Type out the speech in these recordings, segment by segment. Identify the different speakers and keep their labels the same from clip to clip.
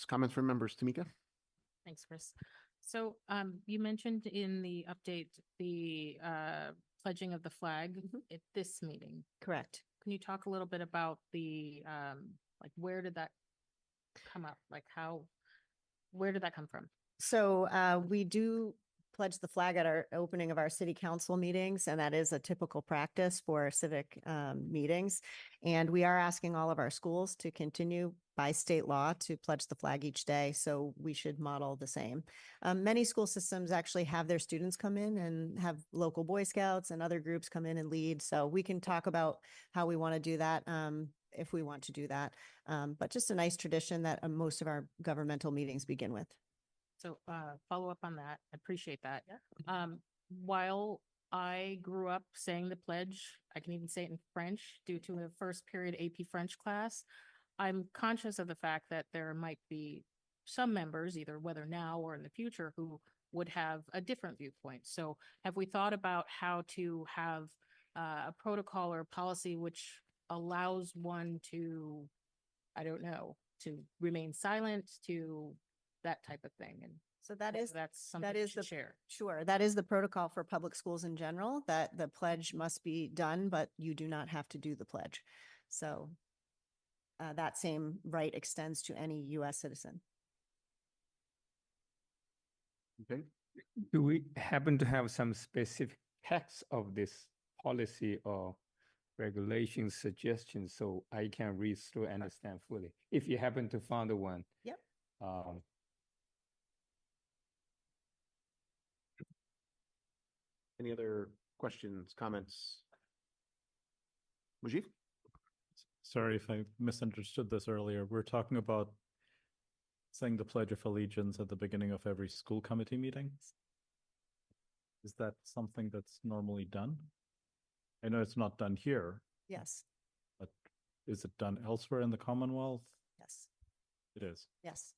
Speaker 1: questions, comments from members? Tamika?
Speaker 2: Thanks, Chris. So you mentioned in the update the pledging of the flag at this meeting.
Speaker 3: Correct.
Speaker 2: Can you talk a little bit about the like where did that come up? Like where did that come from?
Speaker 3: So we do pledge the flag at our opening of our city council meetings, and that is a typical practice for civic meetings. And we are asking all of our schools to continue by state law to pledge the flag each day. So we should model the same. Many school systems actually have their students come in and have local Boy Scouts and other groups come in and lead. So we can talk about how we want to do that if we want to do that. But just a nice tradition that most of our governmental meetings begin with.
Speaker 2: So follow up on that. I appreciate that. Yeah. While I grew up saying the pledge, I can even say it in French due to a first period AP French class. I'm conscious of the fact that there might be some members, either whether now or in the future, who would have a different viewpoint. So have we thought about how to have a protocol or policy which allows one to, I don't know, to remain silent, to that type of thing? And
Speaker 3: so that's
Speaker 2: something to share.
Speaker 3: Sure. That is the protocol for public schools in general, that the pledge must be done, but you do not have to do the pledge. So that same right extends to any U.S. citizen.
Speaker 1: Okay.
Speaker 4: Do we happen to have some specific text of this policy or regulation suggestions so I can read through and understand fully? If you happen to find one.
Speaker 3: Yep.
Speaker 1: Any other questions, comments? Mujib?
Speaker 5: Sorry if I misunderstood this earlier. We're talking about saying the Pledge of Allegiance at the beginning of every school committee meeting. Is that something that's normally done? I know it's not done here.
Speaker 3: Yes.
Speaker 5: But is it done elsewhere in the Commonwealth?
Speaker 3: Yes.
Speaker 5: It is.
Speaker 3: Yes.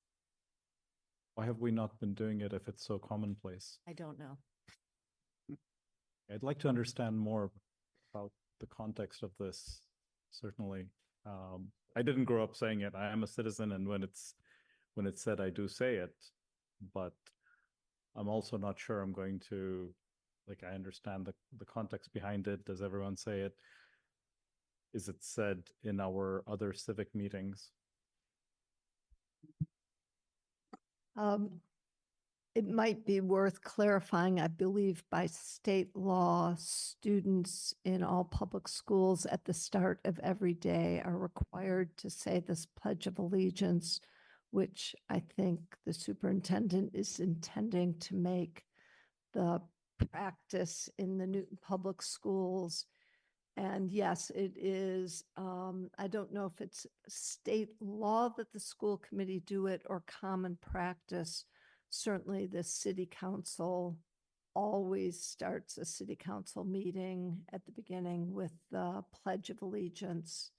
Speaker 5: Why have we not been doing it if it's so commonplace?
Speaker 3: I don't know.
Speaker 5: I'd like to understand more about the context of this. Certainly. I didn't grow up saying it. I am a citizen, and when it's said, I do say it, but I'm also not sure I'm going to, like, I understand the context behind it. Does everyone say it? Is it said in our other civic meetings?
Speaker 6: It might be worth clarifying. I believe by state law, students in all public schools at the start of every day are required to say this Pledge of Allegiance, which I think the superintendent is intending to make the practice in the Newton Public Schools. And yes, it is, I don't know if it's state law that the school committee do it or common practice. Certainly the city council always starts a city council meeting at the beginning with the Pledge of Allegiance.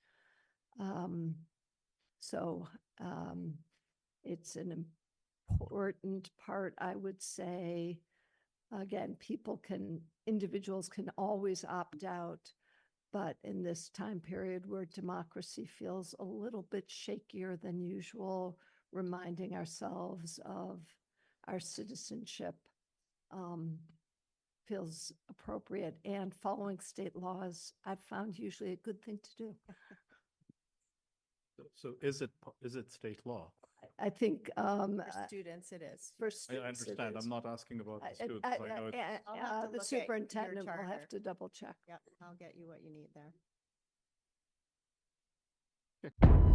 Speaker 6: It's an important part, I would say. Again, individuals can always opt out, but in this time period where democracy feels a little bit shakier than usual, reminding ourselves of our citizenship feels appropriate, and following state laws I've found usually a good thing to do.
Speaker 5: So is it state law?
Speaker 6: I think
Speaker 3: For students, it is.
Speaker 6: for
Speaker 5: I
Speaker 6: students, it
Speaker 5: understand.
Speaker 6: is.
Speaker 5: I'm not asking about the students. I know it's
Speaker 3: I'll have to
Speaker 6: the
Speaker 3: look at
Speaker 6: superintendent
Speaker 3: your
Speaker 6: will have
Speaker 3: charter.
Speaker 6: to double check.
Speaker 3: Yep, I'll get you what you need there.